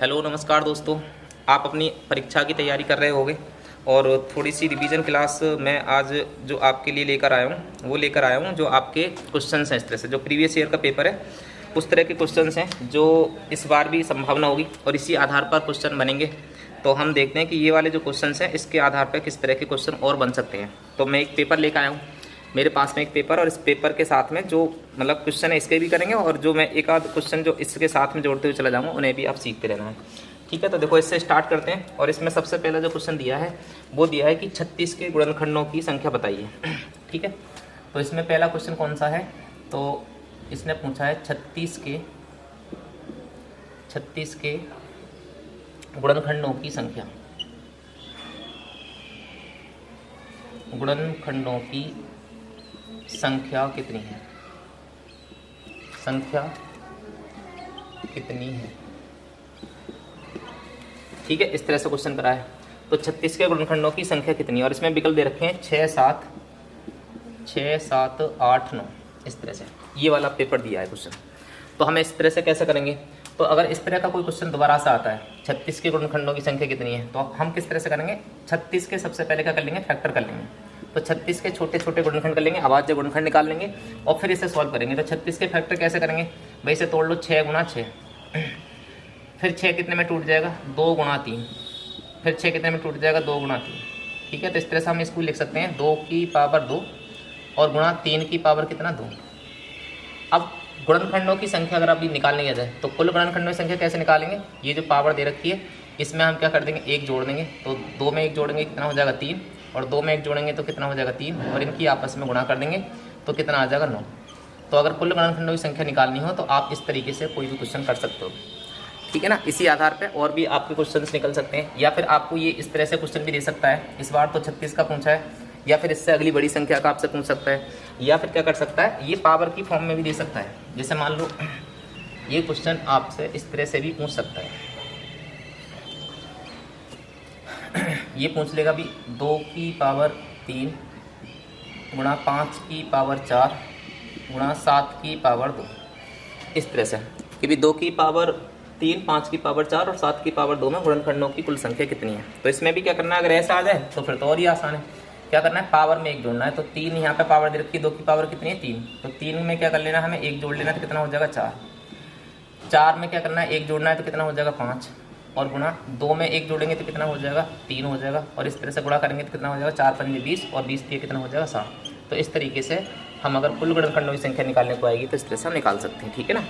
Hello नमस्कार दोस्तों। आप अपनी परीक्षा की तैयारी कर रहे होंगे और थोड़ी सी रिवीजन क्लास मैं आज जो आपके लिए लेकर आया हूँ वो लेकर आया हूँ जो आपके क्वेश्चंस हैं। इस तरह से जो प्रीवियस ईयर का पेपर है उस तरह के क्वेश्चंस हैं जो इस बार भी संभावना होगी और इसी आधार पर क्वेश्चन बनेंगे। तो हम देखते हैं कि ये वाले जो क्वेश्चंस हैं इसके आधार पर किस तरह के क्वेश्चन और बन सकते हैं। तो मैं एक पेपर लेकर आया हूँ, मेरे पास में एक पेपर, और इस पेपर के साथ में जो मतलब क्वेश्चन है इसके भी करेंगे और जो मैं एक आध क्वेश्चन जो इसके साथ में जोड़ते हुए चला जाऊँगा उन्हें भी आप सीखते रहना है। ठीक है, तो देखो इससे स्टार्ट करते हैं। और इसमें सबसे पहला जो क्वेश्चन दिया है वो दिया है कि 36 के गुणनखंडों की संख्या बताइए। ठीक है, तो इसमें पहला क्वेश्चन कौन सा है, तो इसने पूछा है 36 के गुणनखंडों की संख्या। गुणनखंडों की संख्या कितनी है? संख्या कितनी है? ठीक है, इस तरह से क्वेश्चन करा है। तो 36 के गुणनखंडों की संख्या कितनी है, और इसमें विकल्प दे रखे हैं 6, 7, 8, 9। इस तरह से ये वाला पेपर दिया है क्वेश्चन। तो हमें इस तरह से कैसे करेंगे, तो अगर इस तरह का कोई क्वेश्चन दोबारा से आता है 36 के गुणनखंडों की संख्या कितनी है, तो हम किस तरह से करेंगे, 36 के सबसे पहले क्या कर लेंगे, फैक्टर कर लेंगे। तो 36 के छोटे छोटे गुणनखंड कर लेंगे, अभाज्य गुणनखंड निकाल लेंगे और फिर इसे सॉल्व करेंगे। तो 36 के फैक्टर कैसे करेंगे भाई, इसे तोड़ लो, 6 गुणा 6, फिर 6 कितने में टूट जाएगा, 2 गुणा 3, फिर 6 कितने में टूट जाएगा, 2 गुणा 3। ठीक है, तो इस तरह से हम इसको लिख सकते हैं 2 की पावर 2 और गुणा 3 की पावर कितना, 2। अब गुणनखंडों की संख्या अगर अभी निकालने की जाए तो कुल गुणनखंडों की संख्या कैसे निकालेंगे, ये जो पावर दे रखी है इसमें हम क्या कर देंगे, 1 जोड़ देंगे। तो 2 में 1 जोड़ेंगे कितना हो जाएगा, 3, और 2 में 1 जोड़ेंगे तो कितना हो जाएगा, 3, और इनकी आपस में गुणा कर देंगे तो कितना आ जाएगा, 9। तो अगर कुल गुणनखंडों की संख्या निकालनी हो तो आप इस तरीके से कोई भी क्वेश्चन कर सकते हो। ठीक है ना, इसी आधार पे और भी आपके क्वेश्चंस निकल सकते हैं, या फिर आपको ये इस तरह से क्वेश्चन भी दे सकता है। इस बार तो 36 का पूछा है, या फिर इससे अगली बड़ी संख्या का आपसे पूछ सकता है, या फिर क्या कर सकता है, ये पावर की फॉर्म में भी दे सकता है। जैसे मान लो ये क्वेश्चन आपसे इस तरह से भी पूछ सकता है, ये पूछ लेगा भी 2 की पावर 3 गुणा 5 की पावर 4 गुणा 7 की पावर 2। इस तरह से कि भी 2 की पावर 3, 5 की पावर 4 और 7 की पावर 2 में गुणनखंडों की कुल संख्या कितनी है। तो इसमें भी क्या करना है, अगर ऐसा आ जाए तो फिर तो और ही आसान है। क्या करना है, पावर में 1 जोड़ना है। तो 3 यहाँ पे पावर दे रखी है, 2 की पावर कितनी है, 3। तो 3 में क्या कर लेना, हमें 1 जोड़ लेना, तो कितना हो जाएगा, 4। 4 में क्या करना है, 1 जोड़ना है तो कितना हो जाएगा, 5, और गुणा 2 में 1 जोड़ेंगे तो कितना हो जाएगा, 3 हो जाएगा, और इस तरह से गुणा करेंगे तो कितना हो जाएगा, 4 पंजे 20, और 20 पे कितना हो जाएगा, 60। तो इस तरीके से हम अगर कुल गुणनखंडों की संख्या निकालने को आएगी तो इस तरह से हम निकाल सकते हैं। ठीक है ना,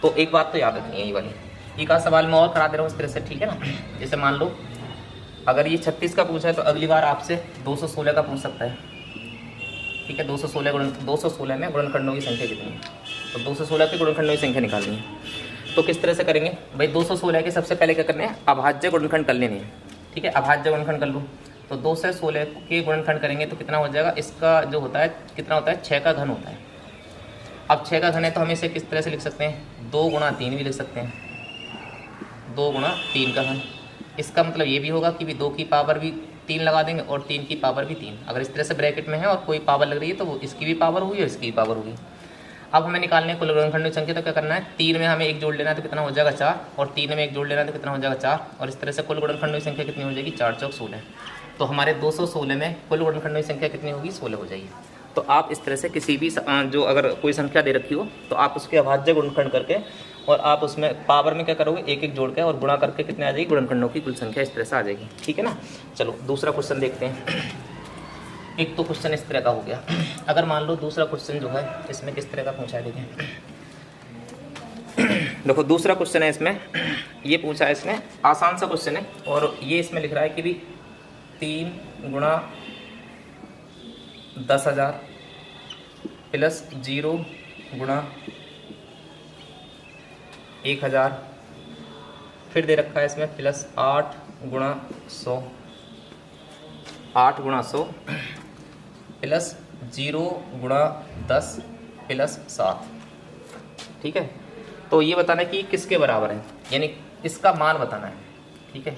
तो एक बात तो याद रखनी है, ये वाली एक आध सवाल मैं और करा दे रहा हूँ इस तरह से। ठीक है ना, जैसे मान लो अगर ये 36 का पूछा है तो अगली बार आपसे 216 का पूछ सकता है। ठीक है, 216 में गुणनखंडों की संख्या कितनी है, तो 216 के गुणनखंडों की संख्या निकालनी है। तो किस तरह से करेंगे भाई, 216 के सबसे पहले क्या करने हैं, अभाज्य गुणनखंड कर लेने हैं। ठीक है, अभाज्य गुणनखंड कर लूँ तो 2 से 16 के गुणनखंड करेंगे तो कितना हो जाएगा, इसका जो होता है कितना होता है, 6 का घन होता है। अब 6 का घन है तो हम इसे किस तरह से लिख सकते हैं, 2 गुणा 3 भी लिख सकते हैं, 2 गुणा 3 का घन। इसका मतलब ये भी होगा कि भी 2 की पावर भी 3 लगा देंगे और 3 की पावर भी 3। अगर इस तरह से ब्रैकेट में है और कोई पावर लग रही है तो वो इसकी भी पावर होगी और इसकी भी पावर होगी। अब हमें निकालने कुल गुणनखंडों की संख्या, तो क्या करना है, 3 में हमें 1 जोड़ लेना है तो कितना हो जाएगा, 4, और 3 में 1 जोड़ लेना है तो कितना हो जाएगा, 4, और इस तरह से कुल गुणनखंडों की संख्या कितनी हो जाएगी, 4 चौक 16। तो हमारे 216 में कुल गुणनखंडों की संख्या कितनी होगी, 16 हो जाएगी। तो आप इस तरह से किसी भी जो अगर कोई संख्या दे रखी हो तो आप उसके अभाज्य गुणनखंड करके और आप उसमें पावर में क्या करोगे, 1-1 जोड़ के और गुणा करके कितने आ जाएगी, गुणनखंडों की कुल संख्या इस तरह से आ जाएगी। ठीक है ना, चलो दूसरा क्वेश्चन देखते हैं। एक तो क्वेश्चन इस तरह का हो गया। अगर मान लो दूसरा क्वेश्चन जो है इसमें किस तरह का पूछा है, देखें देखो दूसरा क्वेश्चन है इसमें, ये पूछा है इसने, आसान सा क्वेश्चन है, और ये इसमें लिख रहा है कि भी 3 गुणा 10,000 प्लस 0 गुणा 1,000, फिर दे रखा है इसमें प्लस 8 गुणा 100, 8 गुणा 100 प्लस 0 गुणा 10 प्लस 7। ठीक है, तो ये बताना है कि किसके बराबर है, यानी इसका मान बताना है। ठीक है,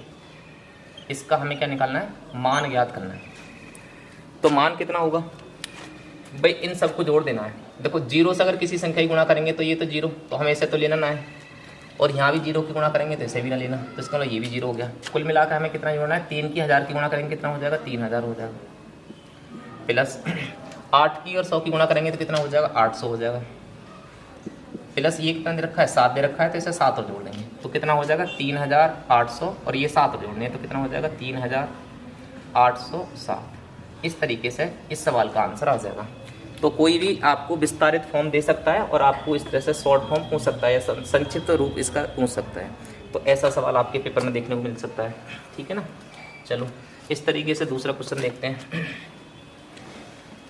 इसका हमें क्या निकालना है, मान ज्ञात करना है। तो मान कितना होगा भाई, इन सबको जोड़ देना है। देखो 0 से अगर किसी संख्या की गुणा करेंगे तो ये तो 0, तो हमें इसे तो लेना ना है। और यहाँ भी 0 की गुणा करेंगे तो इसे भी ना लेना, तो इसका मतलब ये भी 0 हो गया। कुल मिलाकर हमें कितना जोड़ना है, 3 की 1000 की गुणा करेंगे कितना हो जाएगा, 3000 हो जाएगा, प्लस 8 की और 100 की गुणा करेंगे तो कितना हो जाएगा, 800 हो जाएगा, प्लस ये कितना दे रखा है, 7 दे रखा है, तो इसे 7 और जोड़ देंगे तो कितना हो जाएगा 3800, और ये 7 और जोड़ने तो कितना हो जाएगा 3807। इस तरीके से इस सवाल का आंसर आ जाएगा। तो कोई भी आपको विस्तारित फॉर्म दे सकता है और आपको इस तरह से शॉर्ट फॉर्म पूछ सकता है या संक्षिप्त रूप इसका पूछ सकता है, तो ऐसा सवाल आपके पेपर में देखने को मिल सकता है। ठीक है ना। चलो इस तरीके से दूसरा क्वेश्चन देखते हैं।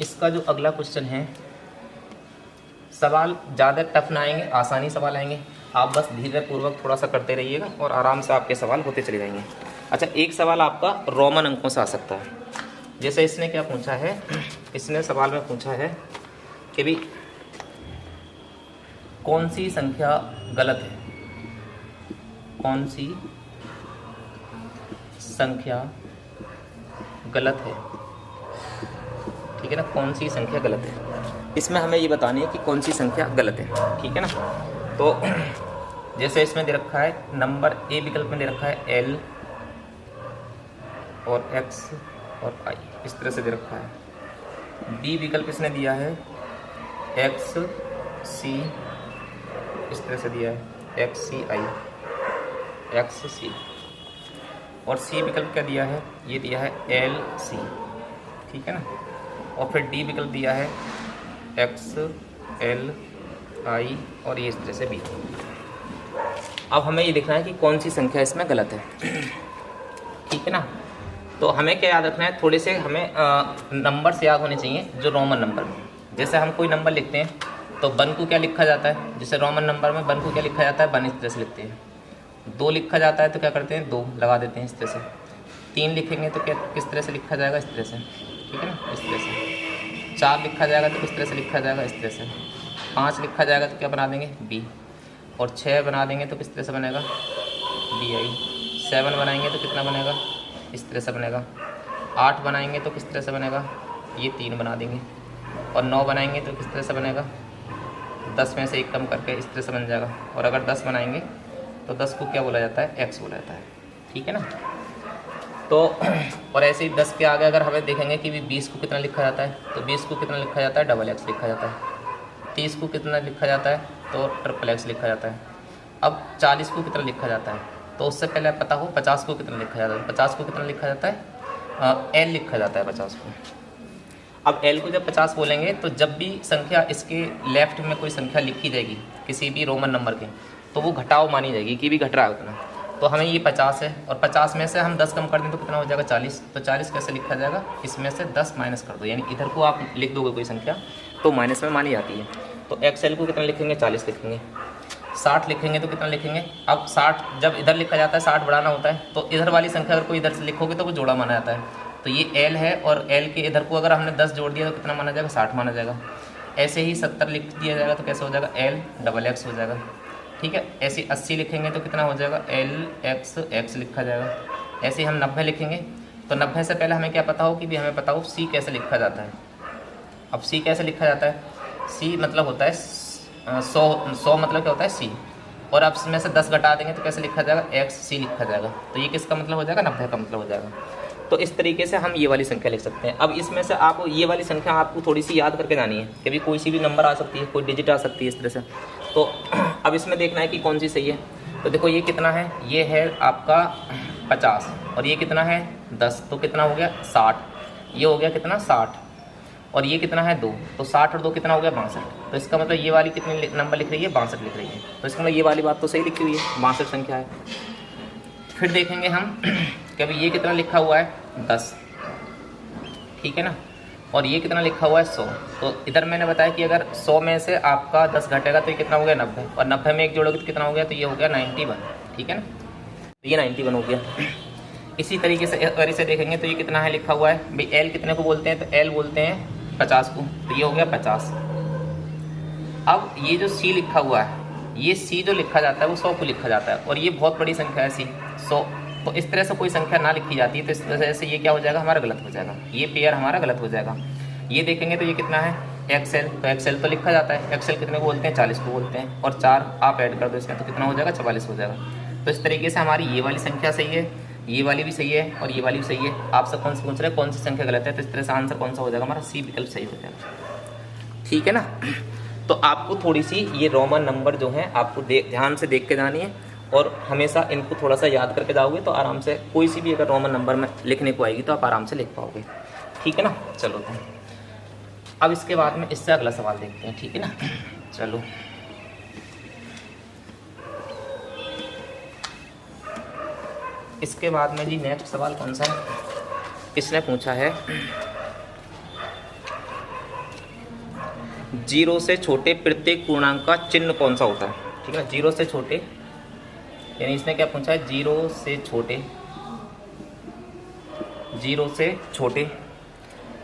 इसका जो अगला क्वेश्चन है, सवाल ज़्यादा टफ ना आएंगे, आसानी सवाल आएंगे, आप बस धीरे पूर्वक थोड़ा सा करते रहिएगा और आराम से आपके सवाल होते चले जाएंगे। अच्छा, एक सवाल आपका रोमन अंकों से आ सकता है। जैसे इसने क्या पूछा है, इसने सवाल में पूछा है कि भी कौन सी संख्या गलत है, कौन सी संख्या गलत है। ठीक है ना, कौन सी संख्या गलत है, इसमें हमें ये बतानी है कि कौन सी संख्या गलत है। ठीक है ना। तो जैसे इसमें दे रखा है नंबर ए विकल्प में दे रखा है एल और एक्स और आई, इस तरह से दे रखा है। बी विकल्प इसने दिया है एक्स सी, इस तरह से दिया है एक्स सी आई, एक्स सी, और सी विकल्प क्या दिया है, ये दिया है एल सी। ठीक है ना। और फिर डी विकल्प दिया है एक्स एल आई, और ये इस तरह से बी। अब हमें ये देखना है कि कौन सी संख्या इसमें गलत है। ठीक है ना। तो हमें क्या याद रखना है, थोड़े से हमें नंबर्स याद होने चाहिए जो रोमन नंबर में। जैसे हम कोई नंबर लिखते हैं तो 1 को क्या लिखा जाता है, जैसे रोमन नंबर में 1 को क्या लिखा जाता है, 1 इस तरह से लिखते हैं। 2 लिखा जाता है तो क्या करते हैं, 2 लगा देते हैं इस तरह से। 3 लिखेंगे तो क्या किस तरह से लिखा जाएगा, इस तरह से। ठीक है ना, इस तरह से। 4 लिखा जाएगा तो किस तरह से लिखा जाएगा, इस तरह से। 5 लिखा जाएगा तो क्या बना देंगे, बी, और 6 बना देंगे तो किस तरह से बनेगा, बी आई। 7 बनाएंगे तो कितना बनेगा, इस तरह से बनेगा। 8 बनाएंगे तो किस तरह से बनेगा, ये 3 बना देंगे, और 9 बनाएंगे तो किस तरह से बनेगा, 10 में से 1 कम करके इस तरह से बन जाएगा। और अगर 10 बनाएंगे तो 10 को क्या बोला जाता है, एक्स बोला जाता है। ठीक है ना। तो और ऐसे ही 10 के आगे अगर हमें देखेंगे कि भी 20 को कितना लिखा जाता है, तो 20 को कितना लिखा जाता है, डबल एक्स लिखा जाता है। 30 को कितना लिखा जाता है, तो ट्रिपल एक्स लिखा जाता है। अब 40 को कितना लिखा जाता है, तो उससे पहले पता हो 50 को कितना लिखा जाता है। 50 को कितना लिखा जाता है, एल लिखा जाता है 50 को। अब एल को जब 50 बोलेंगे तो जब भी संख्या इसके लेफ्ट में कोई संख्या लिखी जाएगी किसी भी रोमन नंबर के, तो वो घटाव मानी जाएगी कि भी घट रहा है उतना। तो हमें ये 50 है, और 50 में से हम 10 कम कर दें तो कितना हो जाएगा, 40। तो 40 कैसे लिखा जाएगा, इसमें से 10 माइनस कर दो, यानी इधर को आप लिख दोगे कोई संख्या तो माइनस में मानी जाती है। तो एक्स एल को कितना लिखेंगे, 40 लिखेंगे। 60 लिखेंगे तो कितना लिखेंगे, अब 60 जब इधर लिखा जाता है, 60 बढ़ाना होता है, तो इधर वाली संख्या अगर कोई इधर से लिखोगे तो वो जोड़ा माना जाता है। तो ये एल है, और एल के इधर को अगर हमने 10 जोड़ दिया तो कितना माना जाएगा, 60 माना जाएगा। ऐसे ही 70 लिख दिया जाएगा तो कैसे हो जाएगा, एल डबल एक्स हो जाएगा। ठीक है। ऐसे 80 लिखेंगे तो कितना हो जाएगा, एल एक्स एक्स लिखा जाएगा। ऐसे ही हम 90 लिखेंगे तो 90 से पहले हमें क्या पता हो कि भी हमें पता हो सी कैसे लिखा जाता है। अब सी कैसे लिखा जाता है, सी मतलब होता है 100 मतलब क्या होता है, सी, और अब इसमें से 10 घटा देंगे तो कैसे लिखा जाएगा, एक्स सी लिखा जाएगा। तो ये किसका मतलब हो जाएगा, 90 का मतलब हो जाएगा। तो इस तरीके से हम ये वाली संख्या लिख सकते हैं। अब इसमें से आप ये वाली संख्या आपको थोड़ी सी याद करके जानी है, कभी कोई सी भी नंबर आ सकती है, कोई डिजिट आ सकती है इस तरह से। तो अब इसमें देखना है कि कौन सी सही है। तो देखो ये कितना है, ये है आपका 50, और ये कितना है 10, तो कितना हो गया 60। ये हो गया कितना 60, और ये कितना है 2, तो 60 और 2 कितना हो गया 62। तो इसका मतलब ये वाली कितनी नंबर लिख रही है, 62 लिख रही है। तो इसका मतलब ये वाली बात तो सही लिखी हुई है, 62 संख्या है। फिर देखेंगे हम कि अभी ये कितना लिखा हुआ है, 10। ठीक है ना। और ये कितना लिखा हुआ है, 100। तो इधर मैंने बताया कि अगर 100 में से आपका 10 घटेगा तो ये कितना हो गया 90, और 90 में 1 जोड़ोगे तो कितना हो गया, तो ये हो गया 91। ठीक है ना, तो ये 91 हो गया। इसी तरीके से अगर इसे देखेंगे तो ये कितना है लिखा हुआ है, भाई एल कितने को बोलते हैं, तो एल बोलते हैं 50 को, तो ये हो गया 50। अब ये जो सी लिखा हुआ है, ये सी जो लिखा जाता है वो 100 को लिखा जाता है, और ये बहुत बड़ी संख्या है सी 100। तो इस तरह से कोई संख्या ना लिखी जाती है, तो इस तरह से ये क्या हो जाएगा, हमारा गलत हो जाएगा, ये पेयर हमारा गलत हो जाएगा। ये देखेंगे तो ये कितना है, एक्सएल, तो एक्सएल तो लिखा जाता है, एक्सएल कितने को बोलते हैं 40 को बोलते हैं, और 4 आप ऐड कर दो इसमें तो कितना हो जाएगा 44 हो जाएगा। तो इस तरीके से हमारी ये वाली संख्या सही है, ये वाली भी सही है और ये वाली भी सही है। आपसे कौन से पूछ रहे हैं कौन सी संख्या गलत है, तो इस तरह से आंसर कौन सा हो जाएगा हमारा सी विकल्प सही हो जाएगा। ठीक है ना। तो आपको थोड़ी सी ये रोमन नंबर जो है आपको ध्यान से देख के जानी है और हमेशा इनको थोड़ा सा याद करके जाओगे तो आराम से कोई सी भी अगर रोमन नंबर में लिखने को आएगी तो आप आराम से लिख पाओगे। ठीक है ना। चलो तो अब इसके बाद में इससे अगला सवाल देखते हैं। ठीक है ना। चलो इसके बाद में जी नेक्स्ट सवाल कौन सा है, इसने पूछा है 0 से छोटे प्रत्येक पूर्णांक का चिन्ह कौन सा होता है। ठीक है ना। 0 से छोटे यानी इसने क्या पूछा है 0 से छोटे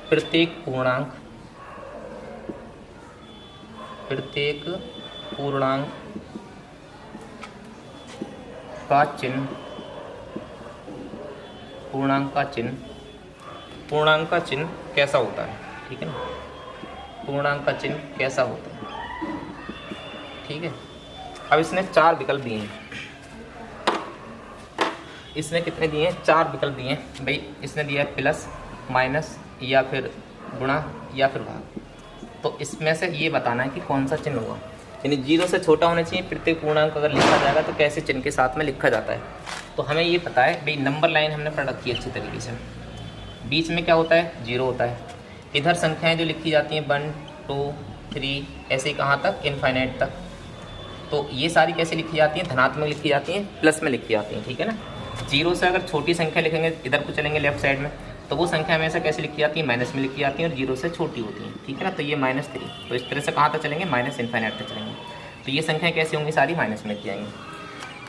प्रत्येक पूर्णांक का चिन्ह पूर्णांक का चिन्ह कैसा होता है। ठीक है ना। पूर्णांक का चिन्ह कैसा होता है। ठीक है। अब इसने 4 विकल्प दिए हैं, इसने कितने दिए हैं 4 विकल्प दिए हैं भाई। इसने दिया है प्लस, माइनस या फिर गुणा या फिर भाग। तो इसमें से ये बताना है कि कौन सा चिन्ह होगा। यानी 0 से छोटा होना चाहिए प्रत्येक पूर्णांक अगर लिखा जाएगा तो कैसे चिन्ह के साथ में लिखा जाता है। तो हमें ये पता है भाई नंबर लाइन हमने पढ़ रखी है अच्छी तरीके से। बीच में क्या होता है 0 होता है। इधर संख्याएं जो लिखी जाती हैं 1 2 3 ऐसे ही कहाँ तक इनफाइनाइट तक। तो ये सारी कैसे लिखी जाती हैं धनात्मक लिखी जाती हैं, प्लस में लिखी जाती हैं। ठीक है ना। 0 से अगर छोटी संख्या लिखेंगे इधर को चलेंगे लेफ्ट साइड में तो वो संख्या हमेशा कैसे लिखी जाती है माइनस में लिखी जाती है और 0 से छोटी होती हैं। ठीक है ना। तो ये -3, तो इस तरह से कहाँ तक चलेंगे माइनस इनफाइनाइट तक चलेंगे। तो ये संख्याएं कैसी होंगी सारी माइनस में लिखी जाएंगी।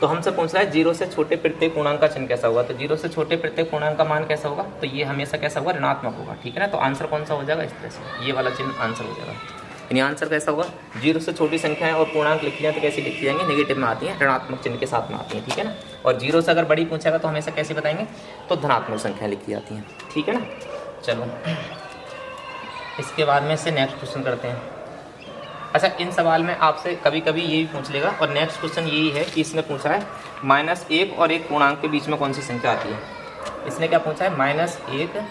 तो हमसे पूछ रहा है 0 से छोटे प्रत्येक पूर्णांक का चिन्ह कैसा होगा। तो 0 से छोटे प्रत्येक पूर्णांक का मान कैसा होगा, तो ये हमेशा कैसा होगा ऋणात्मक होगा। ठीक है ना। तो आंसर कौन सा हो जाएगा इस तरह से ये वाला चिन्ह आंसर हो जाएगा। यानी आंसर कैसा होगा 0 से छोटी संख्याएं और पूर्णांक लिखी जाए तो कैसी लिखी जाएंगी नेगेटिव में आती हैं, ऋणात्मक चिन्ह के साथ में आती हैं। ठीक है ना। और 0 से अगर बड़ी पूछेगा तो हमेशा कैसे बताएंगे तो धनात्मक संख्या लिखी जाती हैं। ठीक है ना। चलो इसके बाद में से नेक्स्ट क्वेश्चन करते हैं। अच्छा इन सवाल में आपसे कभी कभी ये भी पूछ लेगा और नेक्स्ट क्वेश्चन यही है कि इसने पूछा है -1 और एक पूर्णांक के बीच में कौन सी संख्या आती है। इसने क्या पूछा है -1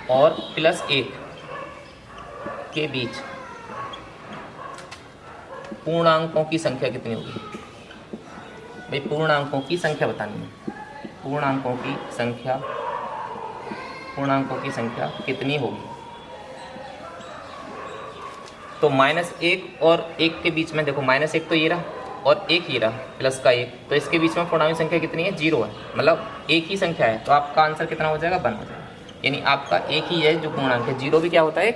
और +1 के बीच पूर्णांकों की संख्या कितनी होगी। भाई पूर्णांकों की संख्या बतानी है। पूर्णांकों की संख्या कितनी होगी। तो -1 और 1 के बीच में देखो -1 तो ये रहा और 1 ये रहा प्लस का 1, तो इसके बीच में पूर्णांक संख्या कितनी है 0 है, मतलब एक ही संख्या है। तो आपका आंसर कितना हो जाएगा 1 हो जाएगा। यानी आपका एक ही है जो पूर्णांक है। 0 भी क्या होता है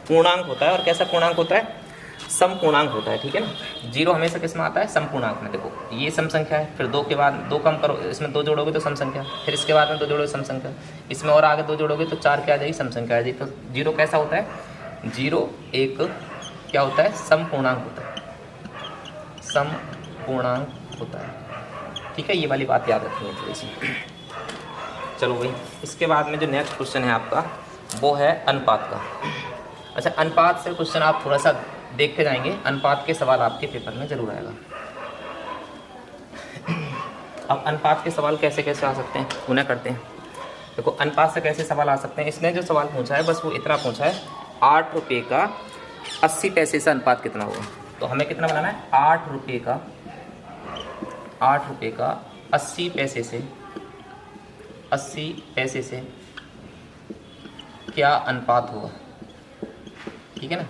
पूर्णांक होता है और कैसा पूर्णांक होता है सम पूर्णांक होता है। ठीक है ना। 0 हमेशा किस में आता है सम पूर्णांक में। देखो ये सम संख्या है, फिर 2 के बाद 2 कम करो इसमें 2 जोड़ोगे तो सम संख्या, फिर इसके बाद में 2 जोड़ोगे सम संख्या, इसमें और आगे 2 जोड़ोगे तो 4 क्या आ जाएगी सम संख्या आ जाएगी। तो 0 कैसा होता है 0 एक क्या होता है सम पूर्णांक होता है, सम पूर्णांक होता है। ठीक है। ये वाली बात याद रखनी है थोड़ी सी। चलो भाई इसके बाद में जो नेक्स्ट क्वेश्चन है आपका वो है अनुपात का। अच्छा अनुपात से क्वेश्चन आप थोड़ा सा देख के जाएंगे, अनुपात के सवाल आपके पेपर में जरूर आएगा। अब अनुपात के सवाल कैसे कैसे आ सकते हैं उन्हें करते हैं। देखो अनुपात से कैसे सवाल आ सकते हैं। इसने जो सवाल पूछा है बस वो इतना पूछा है 8 रुपये का 80 पैसे से अनुपात कितना होगा। तो हमें कितना बनाना है 8 रुपये का 80 पैसे से क्या अनुपात होगा। ठीक है ना।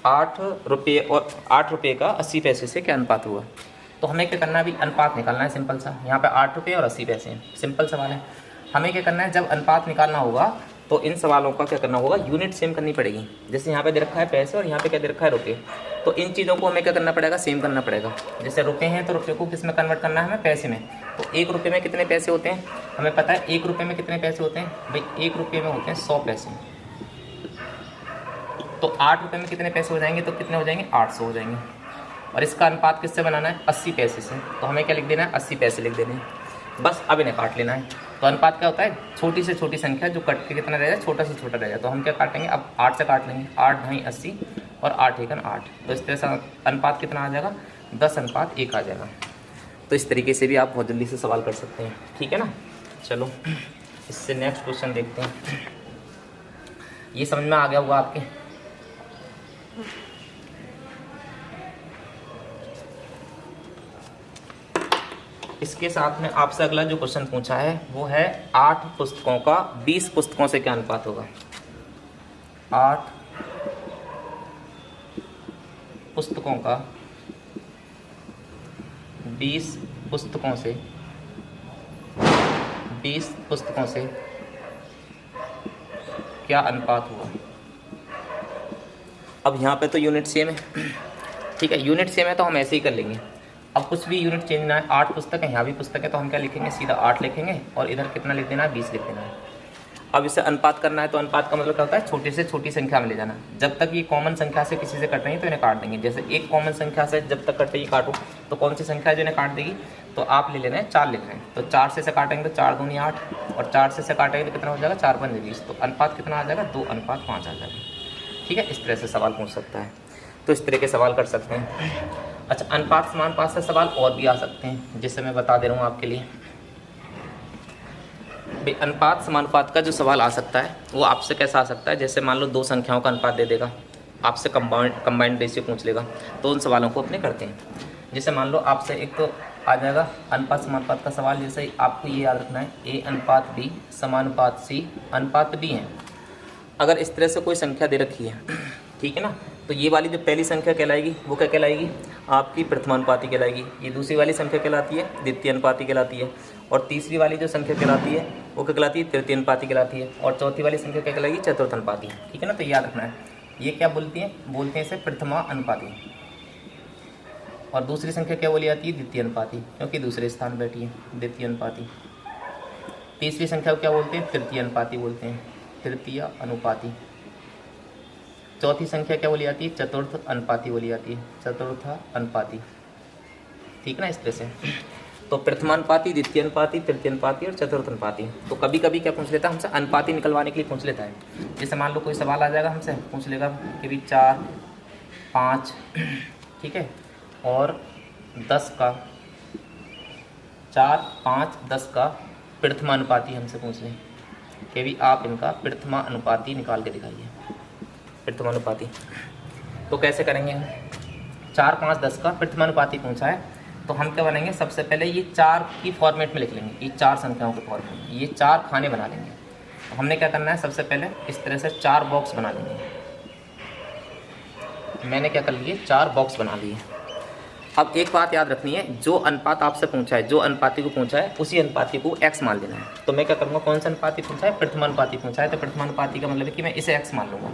8 रुपये और 8 रुपये का 80 पैसे से क्या अनुपात हुआ। तो हमें क्या करना है अभी अनुपात निकालना है सिंपल सा। यहाँ पे 8 रुपये और 80 पैसे हैं, सिंपल सवाल है। हमें क्या करना है जब अनुपात निकालना होगा तो इन सवालों का क्या करना होगा यूनिट सेम करनी पड़ेगी। जैसे यहाँ पे दे रखा है पैसे और यहाँ पे क्या दे रखा है रुपये, तो इन चीज़ों को हमें क्या करना पड़ेगा सेम करना पड़ेगा। जैसे रुपये हैं तो रुपये को किस में कन्वर्ट करना है हमें पैसे में। तो 1 रुपये में कितने पैसे होते हैं हमें पता है। 1 रुपये में कितने पैसे होते हैं भाई 1 रुपये में होते हैं 100 पैसे। तो 8 रुपये में कितने पैसे हो जाएंगे तो कितने हो जाएंगे 800 हो जाएंगे। और इसका अनुपात किससे बनाना है 80 पैसे से। तो हमें क्या लिख देना है 80 पैसे लिख देने हैं बस। अब इन्हें काट लेना है। तो अनुपात क्या होता है, छोटी से छोटी संख्या जो कट के कितना रह जाए, छोटा से छोटा रह जाए। तो हम क्या काटेंगे, अब 8 से काट लेंगे, 8 ढाई 80 और 8 एकन 8। तो इस तरह से अनुपात कितना आ जाएगा, 10:1 आ जाएगा। तो इस तरीके से भी आप बहुत जल्दी से सवाल कर सकते हैं, ठीक है ना। चलो इससे नेक्स्ट क्वेश्चन देखते हैं। ये समझ में आ गया होगा आपके। इसके साथ में आपसे अगला जो क्वेश्चन पूछा है वो है 8 पुस्तकों का 20 पुस्तकों से क्या अनुपात होगा। 8 पुस्तकों का 20 पुस्तकों से 20 पुस्तकों से क्या अनुपात हुआ। अब यहाँ पे तो यूनिट सेम है, ठीक है, यूनिट सेम है तो हम ऐसे ही कर लेंगे। अब कुछ भी यूनिट चेंज ना है, 8 पुस्तक है, यहाँ भी पुस्तक है, तो हम क्या लिखेंगे, सीधा 8 लिखेंगे और इधर कितना लिख देना है, 20 लिख देना है। अब इसे अनुपात करना है, तो अनुपात का मतलब क्या होता है, छोटे से छोटी संख्या में ले जाना। जब तक ये कॉमन संख्या से किसी से कट रही है तो इन्हें काट देंगे। जैसे एक कॉमन संख्या से जब तक कट रही है काटो, तो कौन सी संख्या जो इन्हें काट देगी, तो आप ले लेना है 4 लिख रहे हैं, तो 4 से काटेंगे तो 4 दूनी 8 और 4 से काटेंगे तो कितना हो जाएगा, 4 पंजे 20। तो अनुपात कितना आ जाएगा, 2:5 आ जाएगा, ठीक है। इस तरह से सवाल पूछ सकता है, तो इस तरह के सवाल कर सकते हैं। अच्छा, अनुपात समानुपात से सवाल और भी आ सकते हैं, जिससे मैं बता दे रहा हूँ आपके लिए। भाई अनुपात समानुपात का जो सवाल आ सकता है वो आपसे कैसा आ सकता है, जैसे मान लो 2 संख्याओं का अनुपात दे देगा, आपसे कंबाइंड रेशियो पूछ लेगा, तो उन सवालों को अपने करते हैं। जैसे मान लो आपसे एक तो आ जाएगा अनुपात समानुपात का सवाल, जैसे आपको ये याद रखना है A:B समानुपात C अनुपात B है। अगर इस तरह से कोई संख्या दे रखी है, ठीक है ना, तो ये वाली जो पहली संख्या कहलाएगी वो क्या कहलाएगी, आपकी प्रथमानुपाती कहलाएगी। ये दूसरी वाली संख्या कहलाती है द्वितीय अनुपाती कहलाती है, और तीसरी वाली जो संख्या कहलाती है वो क्या कहलाती है, तृतीय अनुपाती कहलाती है, और चौथी वाली संख्या क्या कहलाएगी, चतुर्थ अनुपाती, ठीक है ना। तो याद रखना है, ये क्या बोलते हैं इसे प्रथमा अनुपाती, और दूसरी संख्या क्या बोली जाती है, द्वितीय अनुपाती, क्योंकि दूसरे स्थान बैठी है, द्वितीय अनुपाती। तीसरी संख्या को क्या बोलते हैं, तृतीय अनुपाती बोलते हैं, तृतीय अनुपाती। चौथी संख्या क्या बोली जाती है, चतुर्थ अनुपाती बोली जाती है, चतुर्थ अनुपाती, ठीक ना। इस तरह से तो प्रथमानुपाती, द्वितीय अनुपाती, तृतीय अनुपाती और चतुर्थ अनुपाती। तो कभी कभी क्या पूछ लेता है हमसे, अनुपाती निकलवाने के लिए पूछ लेता है। जैसे मान लो कोई सवाल आ जाएगा हमसे, पूछ लेगा कि भी 4, 5, ठीक है, और 10 का 4, 5, 10 का प्रथमानुपाती हमसे पूछ लें कि भी आप इनका प्रथमानुपाती निकाल के दिखाइए, प्रथमानुपाती। तो कैसे करेंगे हम, 4, 5, 10 का प्रथमानुपाती पूछा है, तो हम क्या बनाएंगे, सबसे पहले ये 4 की फॉर्मेट में लिख लेंगे, ये 4 संख्याओं के फॉर्मेट में, ये 4 खाने बना लेंगे। तो हमने क्या करना है, सबसे पहले इस तरह से 4 बॉक्स बना लेंगे। मैंने क्या कर लिए, 4 बॉक्स बना लिए। अब एक बात याद रखनी है, जो अनुपात आपसे पूछा है, जो अनुपाती को पूछा है, उसी अनुपाती को x मान लेना है। तो मैं क्या करूँगा, कौन सा अनुपाती पूछा है, प्रथमानुपाती पूछा है, तो प्रथमानुपाती का मतलब है कि मैं इसे x मान लूँगा।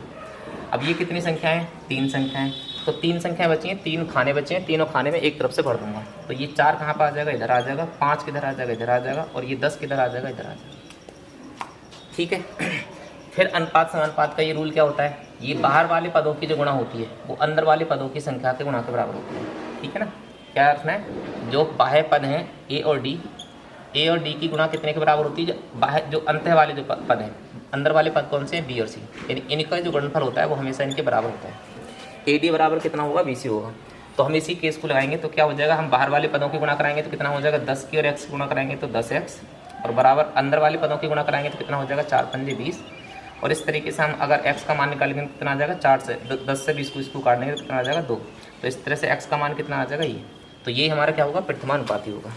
अब ये कितनी संख्याएं, 3 संख्याएं, तो 3 संख्याएं बची हैं, 3 खाने बचे हैं, तीनों खाने में एक तरफ से भर दूंगा। तो ये 4 कहाँ पर आ जाएगा, इधर आ जाएगा, 5 किधर आ जाएगा, इधर आ जाएगा, और ये 10 किधर आ जाएगा, इधर आ जाएगा, ठीक है। फिर अनुपात समानुपात का ये रूल क्या होता है, ये बाहर वाले पदों की जो गुणा होती है वो अंदर वाले पदों की संख्या के गुणा के बराबर होती है, ठीक है ना। क्या रखना है, जो बाह्य पद हैं A और D की गुणा कितने के बराबर होती है, जो बाहर जो अंत वाले जो पद हैं, अंदर वाले पद कौन से हैं, B और C, यानी इनका जो गुणनफल होता है वो हमेशा इनके बराबर होता है। AD बराबर कितना होगा, BC होगा। तो हम इसी केस को लगाएंगे तो क्या हो जाएगा, हम बाहर वाले पदों की गुणा कराएंगे तो कितना हो जाएगा, 10 की और x गुणा कराएंगे तो 10x, और बराबर अंदर वाले पदों की गुणा कराएंगे तो कितना हो जाएगा, 4 पंजे 20। और इस तरीके से हम अगर x का मान निकालेंगे तो कितना आ जाएगा, 4 से 10 से 20 को इसको काटेंगे तो कितना आ जाएगा, 2। तो इस तरह से x का मान कितना आ जाएगा, ये। तो ये हमारा क्या होगा, प्रथमानुपाती होगा।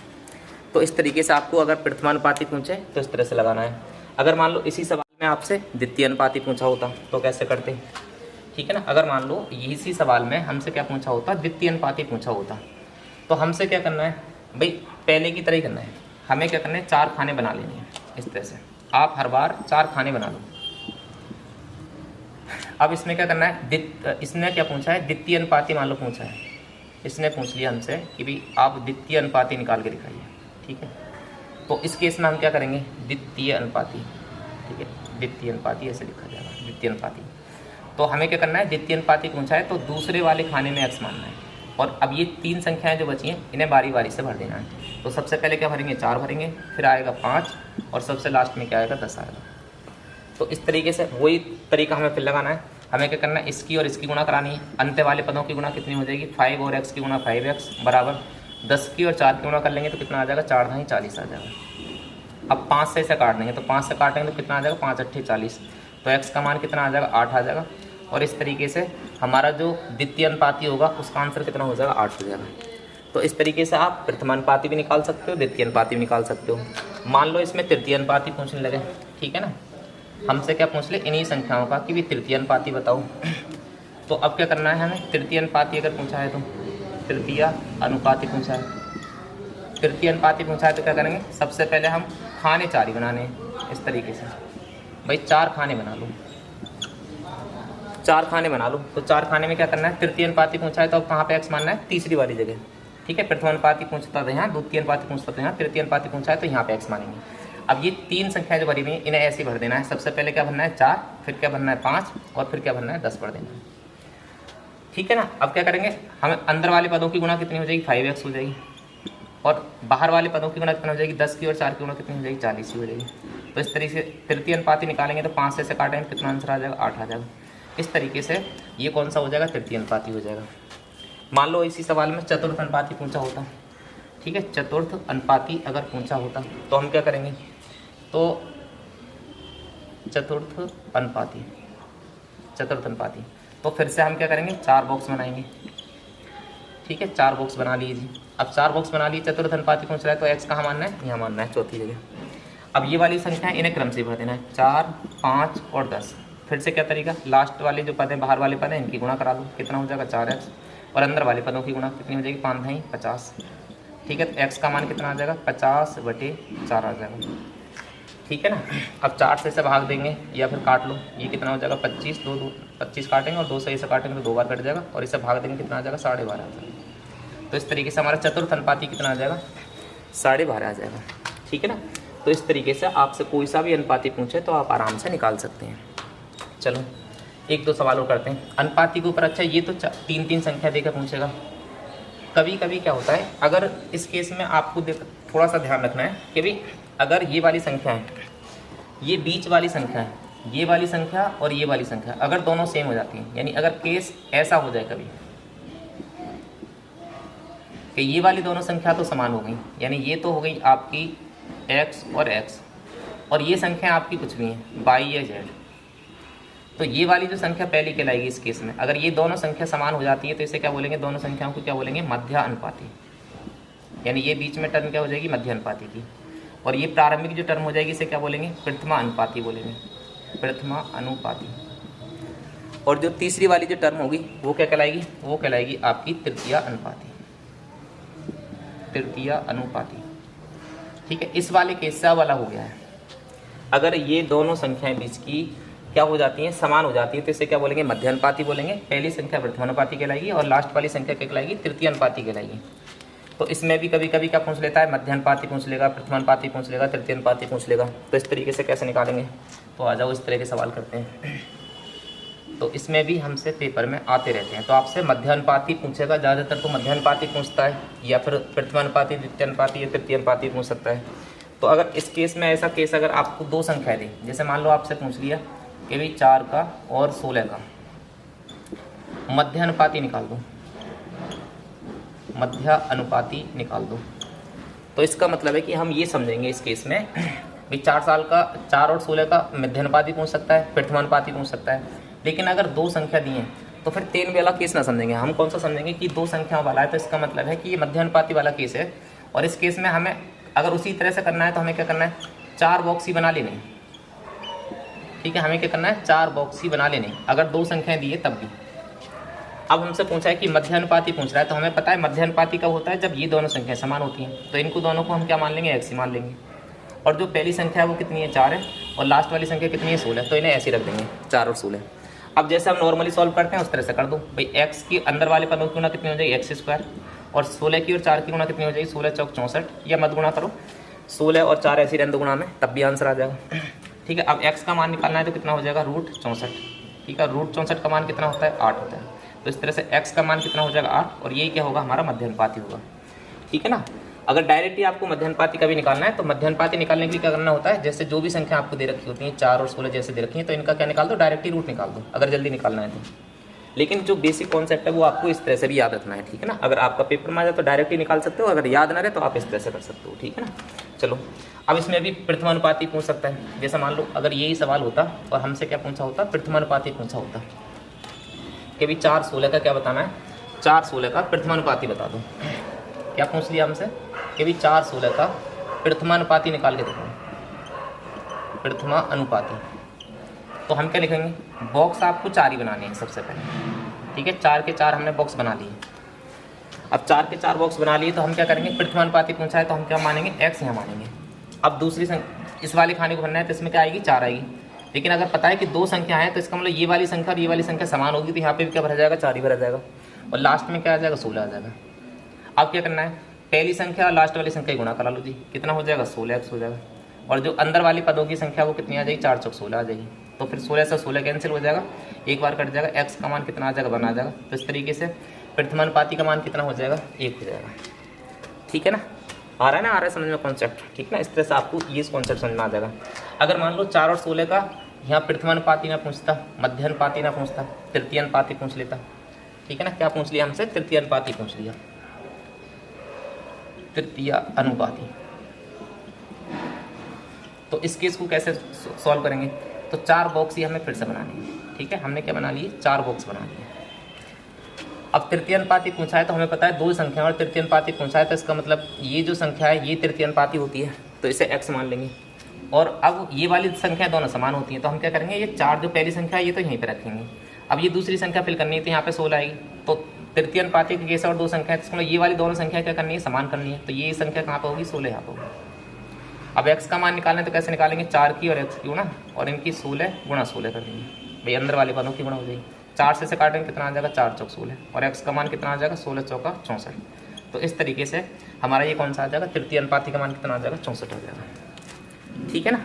तो इस तरीके से आपको अगर प्रथमानुपाती पूछे तो इस तरह से लगाना है। अगर मान लो इसी सवाल में आपसे द्वितीय अनुपाती पूछा होता तो कैसे करते, ठीक है ना। अगर मान लो इसी सवाल में हमसे क्या पूछा होता, द्वितीय अनुपाती पूछा होता, तो हमसे क्या करना है भाई, पहले की तरह ही करना है। हमें क्या करना है, 4 खाने बना लेने हैं इस तरह से। आप हर बार 4 खाने बना लो। अब इसमें क्या करना है, इसने क्या पूछा है, द्वितीय अनुपाती मान लो पूछा है, इसने पूछ लिया हमसे कि भाई आप द्वितीय अनुपाती निकाल के दिखाइए, ठीक है। तो इस केस में हम क्या करेंगे, द्वितीय अनुपाती, ठीक है, द्वितीय अनुपाती ऐसे लिखा जाएगा, द्वितीय अनुपाती। तो हमें क्या करना है, द्वितीय अनुपाती पूछा है तो दूसरे वाले खाने में x मानना है, और अब ये 3 संख्याएं जो बची हैं इन्हें बारी बारी से भर देना है। तो सबसे पहले क्या भरेंगे, 4 भरेंगे, फिर आएगा 5 और सबसे लास्ट में क्या आएगा, 10 आएगा। तो इस तरीके से वही तरीका हमें फिर लगाना है। हमें क्या करना है, इसकी और इसकी गुणा करानी है। अंत वाले पदों की गुणा कितनी हो जाएगी, 5 और x की गुणा 5x बराबर 10 की और 4 की गुणा कर लेंगे तो कितना आ जाएगा, 4 × 40 आ जाएगा। अब 5 से इसे काट देंगे तो 5 से काटेंगे तो कितना आ जाएगा, 5 × 8 = 40। तो x का मान कितना आ जाएगा, 8 आ जाएगा। और इस तरीके से हमारा जो द्वितीय अनुपाती होगा उसका आंसर कितना हो जाएगा, 8 हो जाएगा। तो इस तरीके से आप प्रथम अनुपाती भी निकाल सकते हो, द्वितीय अनुपाती भी निकाल सकते हो। मान लो इसमें तृतीय अनुपाती पूछने लगे, ठीक है ना, हमसे क्या पूछ ले, इन्हीं संख्याओं का कि भी तृतीय अनुपाती बताओ। तो अब क्या करना है हमें, तृतीय अनुपाती अगर पूछा है तो तृतीय अनुपाती पूछा है, तृतीय अनुपाती पूछा है तो क्या करेंगे, सबसे पहले हम खाने 4 ही बनाने हैं। इस तरीके से भाई 4 खाने बना लो, 4 खाने बना लो। तो 4 खाने में क्या करना है, तृतीय अनुपाती पूछा है तो अब कहाँ पे x मानना है, तीसरी वाली जगह, ठीक है। प्रथम अनुपाती पूछता था यहाँ, द्वितीय अनुपाती पूछता था यहाँ, तृतीय अनुपाती पूछा है तो यहाँ पे x मानेंगे। अब ये 3 संख्याएं जो भरी हुई हैं इन्हें ऐसे भर देना है। सबसे पहले क्या भरना है, 4, फिर क्या भरना है 5 और फिर क्या भरना है 10 भर देना है, ठीक है ना। अब क्या करेंगे, हमें अंदर वाले पदों की गुणा कितनी हो जाएगी, 5x हो जाएगी, और बाहर वाले पदों की गुणा कितनी हो जाएगी, 10 की और 4 की गुणा कितनी हो जाएगी, 40 की हो जाएगी। तो इस तरीके से तृतीय अनुपाती निकालेंगे तो 5 से काटेंगे कितना आंसर आ जाएगा, 8 आ जाएगा। इस तरीके से ये कौन सा हो जाएगा, तृतीय अनुपाती हो जाएगा। मान लो इसी सवाल में चतुर्थ अनुपाती पूछा होता, ठीक है, चतुर्थ अनुपाती अगर पूछा होता तो हम क्या करेंगे, तो चतुर्थ अनुपाती तो फिर से हम क्या करेंगे, 4 बॉक्स बनाएंगे, ठीक है, 4 बॉक्स बना लीजिए। अब 4 बॉक्स बना लिए, चतुर्थ अनुपाती पूछ रहा है तो x कहाँ मानना है, यहाँ मानना है, चौथी जगह। अब ये वाली संख्या इन्हें क्रम से भर देना है, 4, 5 और 10। फिर से क्या तरीका, लास्ट वाले जो पद हैं, बाहर वाले पद हैं, इनकी गुणा करा लो, कितना हो जाएगा 4x, और अंदर वाले पदों की गुणा कितनी हो जाएगी, 5 × 50, ठीक है। तो x का मान कितना आ जाएगा, 50/4 आ जाएगा, ठीक है ना। अब 4 से इसे भाग देंगे या फिर काट लो, ये कितना हो जाएगा, 25, 25 काटेंगे और 2 से इसे काटेंगे तो 2 बार कट जाएगा, और इसे भाग देंगे कितना आ जाएगा, 12.5 आ जाएगा। तो इस तरीके से हमारा चतुर्थ अनुपाती कितना आ जाएगा, 12.5 आ जाएगा, ठीक है ना। तो इस तरीके से आपसे कोई सा भी अनुपाती पूछे तो आप आराम से निकाल सकते हैं। चलो 1-2 सवाल और करते हैं अनुपाती के ऊपर। अच्छा, ये तो 3-3 संख्या देकर पूछेगा। कभी कभी क्या होता है, अगर इस केस में आपको थोड़ा सा ध्यान रखना है कि भाई अगर ये वाली संख्या है, ये बीच वाली संख्या है, ये वाली संख्या और ये वाली संख्या अगर दोनों सेम हो जाती हैं, यानी अगर केस ऐसा हो जाए कभी कि ये वाली दोनों संख्या तो समान हो गई, यानी ये तो हो गई आपकी x और x, और ये संख्या आपकी कुछ भी है y या z, तो ये वाली जो संख्या पहली कहलाएगी इस केस में। अगर ये दोनों संख्या समान हो जाती है तो इसे क्या बोलेंगे, दोनों संख्याओं को क्या बोलेंगे, मध्य अनुपाती, यानी ये बीच में टर्म क्या हो जाएगी, मध्य अनुपाती की। और ये प्रारंभिक जो टर्म हो जाएगी इसे क्या बोलेंगे, प्रथमा अनुपाती बोलेंगे, प्रथमा अनुपाती। और जो तीसरी वाली जो टर्म होगी वो क्या कहलाएगी, वो कहलाएगी आपकी तृतीय अनुपाती, तृतीय अनुपाती, ठीक है। इस वाले केस से वाला हो गया है, अगर ये दोनों संख्याएं बीच की क्या हो जाती हैं, समान हो जाती है तो इसे क्या बोलेंगे, मध्य अनुपाती बोलेंगे। पहली संख्या प्रथम अनुपाती कहलाएगी और लास्ट वाली संख्या क्या कहलाएगी, तृतीय अनुपाती कहलाएगी। तो इसमें भी कभी कभी क्या पूछ लेता है, मध्य अनुपाती पूछ लेगा, प्रथम अनुपाती पूछ लेगा, तृतीय अनुपाती पूछ लेगा। तो इस तरीके से कैसे निकालेंगे, तो आ जाओ इस तरह के सवाल करते हैं। तो इसमें भी हमसे पेपर में आते रहते हैं। तो आपसे मध्य अनुपाती पूछेगा, ज़्यादातर तो मध्य अनुपाती पूछता है, या फिर प्रथम अनुपाती, द्वितीय अनुपाती या तृतीय अनुपाती पूछ सकता है। तो अगर इस केस में ऐसा केस अगर आपको 2 संख्याएं दी, जैसे मान लो आपसे पूछ लिया कि भाई 4 का और 16 का मध्य अनुपाती निकाल दो, मध्य अनुपाती निकाल दो, तो इसका मतलब है कि हम ये समझेंगे इस केस में भाई 4 और 16 का मध्य अनुपाती पूछ सकता है, प्रथम अनुपाती पूछ सकता है। लेकिन अगर 2 संख्या दी हैं तो फिर 3 वाला केस ना समझेंगे, हम कौन सा समझेंगे कि 2 संख्याओं वाला है, तो इसका मतलब है कि ये मध्य अनुपाती वाला केस है। और इस केस में हमें अगर उसी तरह से करना है तो हमें क्या करना है, 4 बॉक्स ही बना लेने, ठीक है। हमें क्या करना है, 4 बॉक्स ही बना लेने, अगर 2 संख्याएं दी है तब भी। अब हमसे पूछा है कि मध्य अनुपाती पूछ रहा है, तो हमें पता है मध्य अनुपाती कब होता है, जब ये दोनों संख्याएं समान होती हैं। तो इनको दोनों को हम क्या मान लेंगे, x ही मान लेंगे। और जो पहली संख्या है वो कितनी है, 4 है, और लास्ट वाली संख्या कितनी है, 16, तो इन्हें ऐसे रख देंगे 4 और 16। अब जैसे हम नॉर्मली सॉल्व करते हैं उस तरह से कर दो भाई, x की अंदर वाले पदों की गुणा कितनी हो जाएगी, x², और 16 की और 4 की गुणा कितनी हो जाएगी, 16 चौक 64, या मत गुणा करो, 16 और 4 ऐसी रहने दो गुणा में, तब भी आंसर आ जाएगा, ठीक है। अब x का मान निकालना है तो कितना हो जाएगा, √64, ठीक है। √64 का मान कितना होता है, 8 होता है। तो इस तरह से x का मान कितना हो जाएगा 8 और ये क्या होगा हमारा मध्यानुपाती होगा। ठीक है ना। अगर डायरेक्टली आपको मध्यानुपाती का भी निकालना है तो मध्यानुपाती निकालने के लिए क्या करना होता है, जैसे जो भी संख्या आपको दे रखी होती है 4 और 16 जैसे दे रखी है तो इनका क्या निकाल दो, डायरेक्टली रूट निकाल दो अगर जल्दी निकालना है तो। लेकिन जो बेसिक कॉन्सेप्ट है वो आपको इस तरह से भी याद रखना है। ठीक है ना। अगर आपका पेपर में आ जाए तो डायरेक्टली निकाल सकते हो, अगर याद ना रहे तो आप इस तरह से कर सकते हो। ठीक है ना। चलो अब इसमें भी प्रथमानुपाती पूछ सकता है। जैसे मान लो अगर यही सवाल होता और हमसे क्या पूछा होता, प्रथमानुपाती पूछा होता कि भी 4 16 का क्या बताना है, 4 16 का प्रथमानुपाती बता दो। क्या पूछ लिया हमसे कि भी 4 16 का प्रथमानुपाती निकाल के देखो, प्रथमा अनुपाती। तो हम क्या लिखेंगे, बॉक्स आपको 4 ही बनाने हैं सबसे पहले। ठीक है, 4 के 4 हमने बॉक्स बना लिए। अब 4 के 4 बॉक्स बना लिए तो हम क्या करेंगे, प्रथमानुपाती पूछा है तो हम क्या मानेंगे, x यहाँ मानेंगे। अब दूसरी संख्या इस वाले खाने को भरना है तो इसमें क्या आएगी, 4 आएगी। लेकिन अगर पता है कि 2 संख्या है तो इसका मतलब ये वाली संख्या और ये वाली संख्या समान होगी तो यहाँ पे भी क्या भरा जाएगा, 4 ही भरा जाएगा। और लास्ट में क्या आ जाएगा, 16 आ जाएगा। अब क्या करना है, पहली संख्या और लास्ट वाली संख्या गुणा करा लो जी, कितना हो जाएगा, 16x हो जाएगा। और जो अंदर वाली पदों की संख्या वो कितनी आ जाएगी, 4 चौक 16 आ जाएगी। तो फिर 16 से 16 कैंसिल हो जाएगा, एक बार कट जाएगा, x का मान कितना आ जाएगा, 1 आ जाएगा। तो इस तरीके से प्रथमानुपाती का मान कितना हो जाएगा, 1 हो जाएगा। ठीक है ना, आ रहा है ना, आ रहा है समझ में कॉन्सेप्ट। ठीक ना, इस तरह से आपको ये कॉन्सेप्ट समझ में आ जाएगा। अगर मान लो 4 और 16 का यहाँ प्रथमानुपाती ना पूछता, मध्यानुपाती ना पूछता, तृतीय अनुपाती पूछ लेता। ठीक है ना, क्या पूछ लिया हमसे, तृतीय अनुपाती पूछ लिया, तृतीय अनुपाती। तो इस केस को कैसे सॉल्व करेंगे, तो 4 बॉक्स ही हमें फिर से बनाने हैं। ठीक है, हमने क्या बना लिए, 4 बॉक्स बना लिए। अब तृतीय अनुपाती पूछा है तो हमें पता है 2 संख्या और तृतीय अनुपाती पूछा है तो इसका मतलब ये जो संख्या है ये तृतीय अनुपाती होती है तो इसे x मान लेंगे। और अब ये वाली संख्या दोनों समान होती हैं तो हम क्या करेंगे, ये 4 जो पहली संख्या है ये तो यहीं पे रखेंगे। अब ये दूसरी संख्या फिल करनी है तो यहाँ पे 16 आएगी। तो तृतीय अनुपाती के केस और 2 संख्या है तो मतलब ये वाली दोनों संख्या क्या करनी है, समान करनी है। तो ये संख्या कहाँ पर होगी, 16 यहाँ पर होगी। अब x का मान निकालना है तो कैसे निकालेंगे, 4 की और x की गुणा और इनकी 16 गुणा 16 कर देंगे भाई, अंदर वाले पदों की गुणा हो जाएगी। 4 से काटेंगे कितना आ जाएगा, 4 चौक 16 और x का मान कितना आ जाएगा, 16 चौका 64। तो इस तरीके से हमारा ये कौन सा आ जाएगा, तृतीय अनुपाती का मान कितना आ जाएगा, 64 आ जाएगा। ठीक है ना।